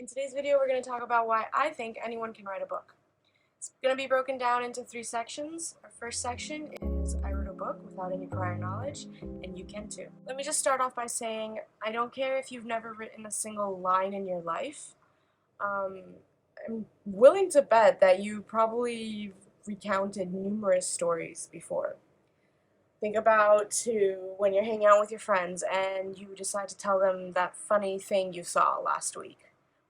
today's video, we're going to talk about why I think anyone can write a book. It's going to be broken down into 3 sections. Our first section is I wrote a book without any prior knowledge, and you can too. Let me just start off by saying I don't care if you've never written a single line in your life. I'm willing to bet that you probably recounted numerous stories before. Think about when you're hanging out with your friends and you decide to tell them that funny thing you saw last week.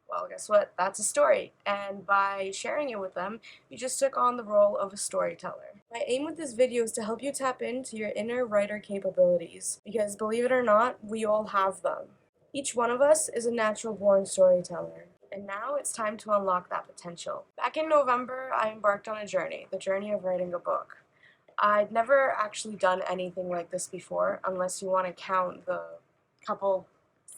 Well, guess what? That's a story. And by sharing it with them, you just took on the role of a storyteller. My aim with this video is to help you tap into your inner writer capabilities, because believe it or not, we all have them. Each one of us is a natural-born storyteller. And now it's time to unlock that potential. Back in November, I embarked on a journey, the journey of writing a book. I'd never actually done anything like this before, unless you want to count the couple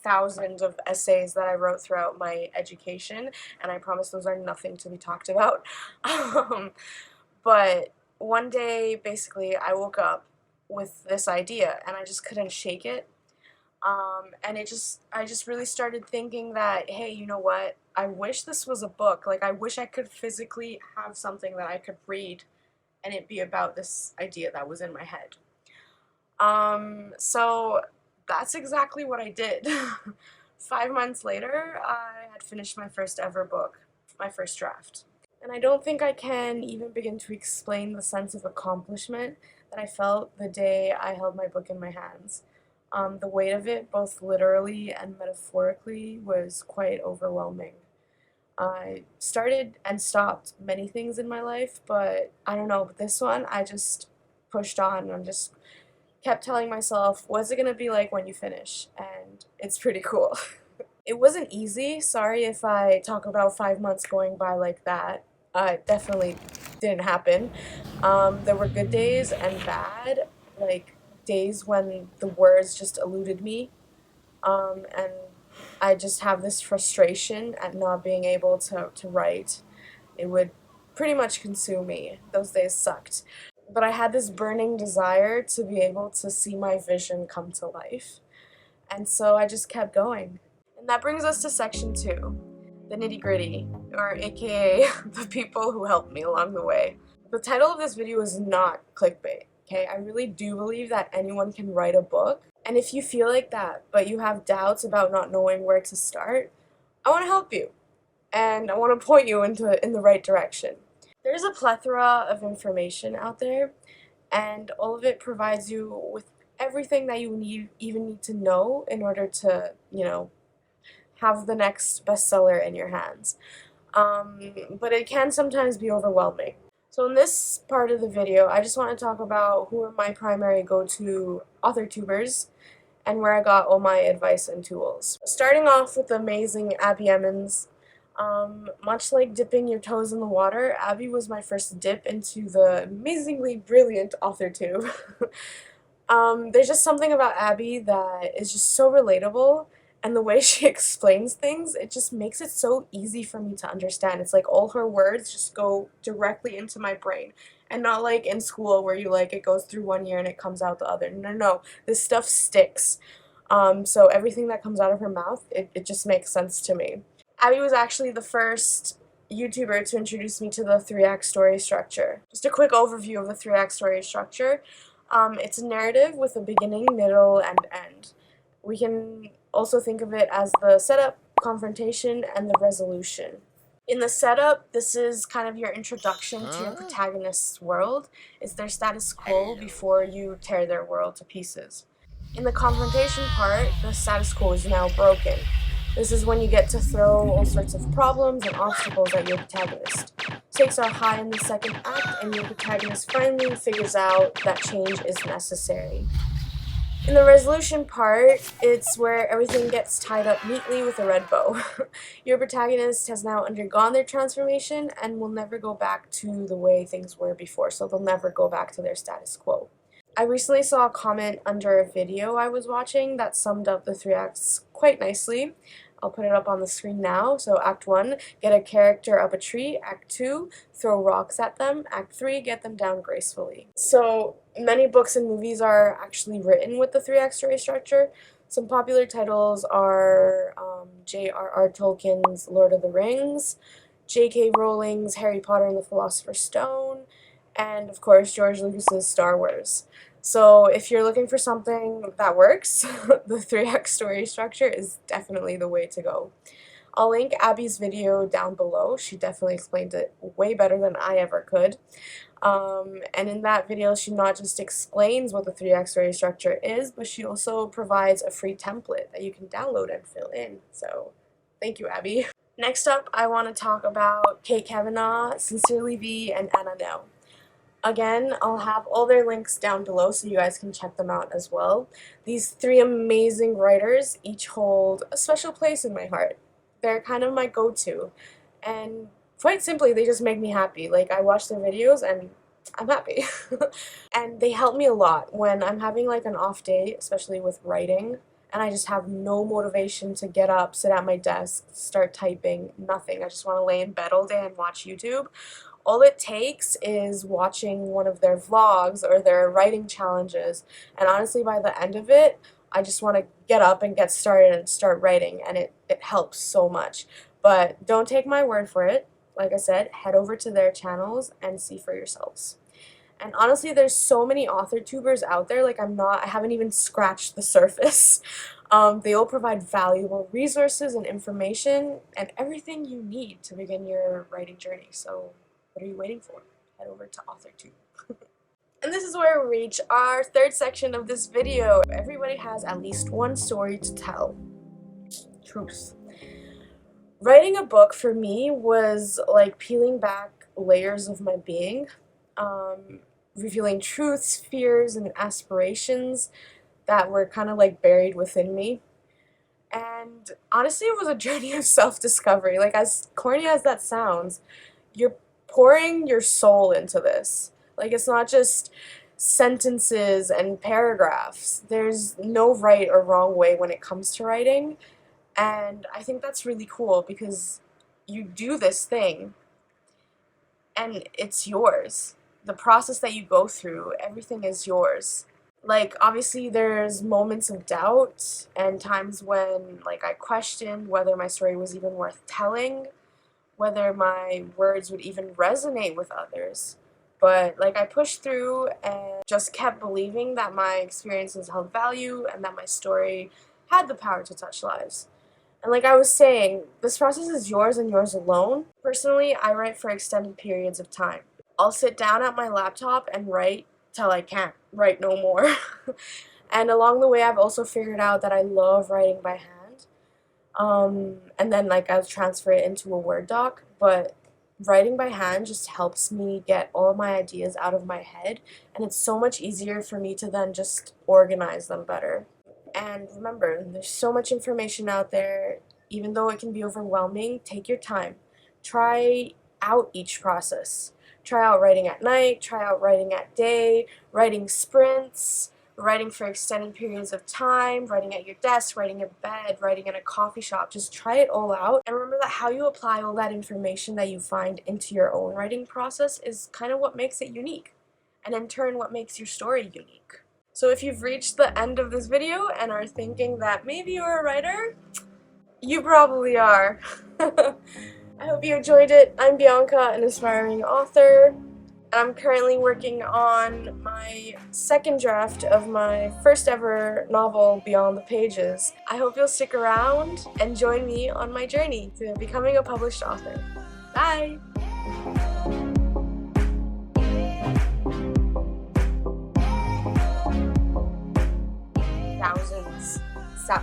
thousand of essays that I wrote throughout my education, and I promise those are nothing to be talked about. But one day, basically, I woke up with this idea, and I just couldn't shake it. And I just really started thinking that, hey, you know what? I wish this was a book. Like, I wish I could physically have something that I could read and it be about this idea that was in my head. So that's exactly what I did. 5 months later, I had finished my first ever book, my first draft. And I don't think I can even begin to explain the sense of accomplishment that I felt the day I held my book in my hands. The weight of it, both literally and metaphorically, was quite overwhelming. I started and stopped many things in my life, but I don't know, with this one, I just pushed on and just kept telling myself, what's it gonna be like when you finish? And it's pretty cool. It wasn't easy. Sorry if I talk about 5 months going by like that. It definitely didn't happen. There were good days and bad, like days when the words just eluded me, and I just have this frustration at not being able to write. It would pretty much consume me. Those days sucked. But I had this burning desire to be able to see my vision come to life. And so I just kept going. And that brings us to section 2, the nitty-gritty, or aka the people who helped me along the way. The title of this video is not clickbait, okay? I really do believe that anyone can write a book. And if you feel like that, but you have doubts about not knowing where to start, I want to help you. And I want to point you in the right direction. There's a plethora of information out there, and all of it provides you with everything that you even need to know in order to, have the next bestseller in your hands. But it can sometimes be overwhelming. So in this part of the video, I just want to talk about who are my primary go-to author-tubers and where I got all my advice and tools. Starting off with the amazing Abby Emmons. Much like dipping your toes in the water, Abby was my first dip into the amazingly brilliant AuthorTube. There's just something about Abby that is just so relatable, and the way she explains things, it just makes it so easy for me to understand. It's like all her words just go directly into my brain, and not like in school where it goes through one ear and it comes out the other. No, this stuff sticks. So everything that comes out of her mouth, it just makes sense to me. Abby was actually the first YouTuber to introduce me to the 3-act story structure. Just a quick overview of the 3-act story structure. It's a narrative with a beginning, middle, and end. We can also think of it as the setup, confrontation, and the resolution. In the setup, this is kind of your introduction to your protagonist's world. It's their status quo before you tear their world to pieces. In the confrontation part, the status quo is now broken. This is when you get to throw all sorts of problems and obstacles at your protagonist. Stakes are high in the second act, and your protagonist finally figures out that change is necessary. In the resolution part, it's where everything gets tied up neatly with a red bow. Your protagonist has now undergone their transformation and will never go back to the way things were before, so they'll never go back to their status quo. I recently saw a comment under a video I was watching that summed up the 3 acts quite nicely. I'll put it up on the screen now. So Act 1, get a character up a tree. Act 2, throw rocks at them. Act 3, get them down gracefully. So many books and movies are actually written with the 3-act story structure. Some popular titles are J.R.R. Tolkien's Lord of the Rings, J.K. Rowling's Harry Potter and the Philosopher's Stone, and of course George Lucas's Star Wars. So if you're looking for something that works, the 3x story structure is definitely the way to go. I'll link Abby's video down below. She definitely explained it way better than I ever could. And in that video, she not just explains what the 3x story structure is, but she also provides a free template that you can download and fill in. So thank you, Abby. Next up, I want to talk about Kate Kavanagh, Sincerely V, and Anna No. Again, I'll have all their links down below so you guys can check them out as well. These three amazing writers each hold a special place in my heart. They're kind of my go-to, and quite simply, they just make me happy. Like, I watch their videos and I'm happy. And they help me a lot when I'm having like an off day, especially with writing, and I just have no motivation to get up, sit at my desk, start typing, nothing. I just want to lay in bed all day and watch YouTube. All it takes is watching one of their vlogs or their writing challenges, and honestly by the end of it, I just want to get up and get started and start writing, and it helps so much. But don't take my word for it. Like I said, head over to their channels and see for yourselves. And honestly, there's so many author-tubers out there, like I haven't even scratched the surface. They all provide valuable resources and information and everything you need to begin your writing journey. So what are you waiting for? Head over to AuthorTube. And this is where we reach our third section of this video. Everybody has at least one story to tell. Truth. Writing a book for me was like peeling back layers of my being, revealing truths, fears, and aspirations that were kind of like buried within me. And honestly, it was a journey of self-discovery. Like, as corny as that sounds, you're pouring your soul into this. Like, it's not just sentences and paragraphs. There's no right or wrong way when it comes to writing. And I think that's really cool because you do this thing and it's yours. The process that you go through, everything is yours. Like, obviously there's moments of doubt and times when like I questioned whether my story was even worth telling, whether my words would even resonate with others. But like, I pushed through and just kept believing that my experiences held value and that my story had the power to touch lives. And like I was saying, this process is yours and yours alone. Personally, I write for extended periods of time. I'll sit down at my laptop and write till I can't write no more. And along the way, I've also figured out that I love writing by hand. And then like I'll transfer it into a Word doc, but writing by hand just helps me get all my ideas out of my head, and it's so much easier for me to then just organize them better. And remember, there's so much information out there. Even though it can be overwhelming, take your time. Try out each process. Try out writing at night, try out writing at day, writing sprints, writing for extended periods of time, writing at your desk, writing in bed, writing in a coffee shop. Just try it all out. And remember that how you apply all that information that you find into your own writing process is kind of what makes it unique. And in turn, what makes your story unique. So if you've reached the end of this video and are thinking that maybe you're a writer, you probably are. I hope you enjoyed it. I'm Bianca, an aspiring author, and I'm currently working on my second draft of my first ever novel, Beyond the Pages. I hope you'll stick around and join me on my journey to becoming a published author. Bye!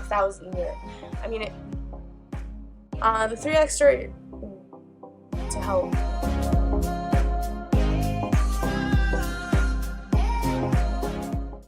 Thousands. I mean, the 3x story to help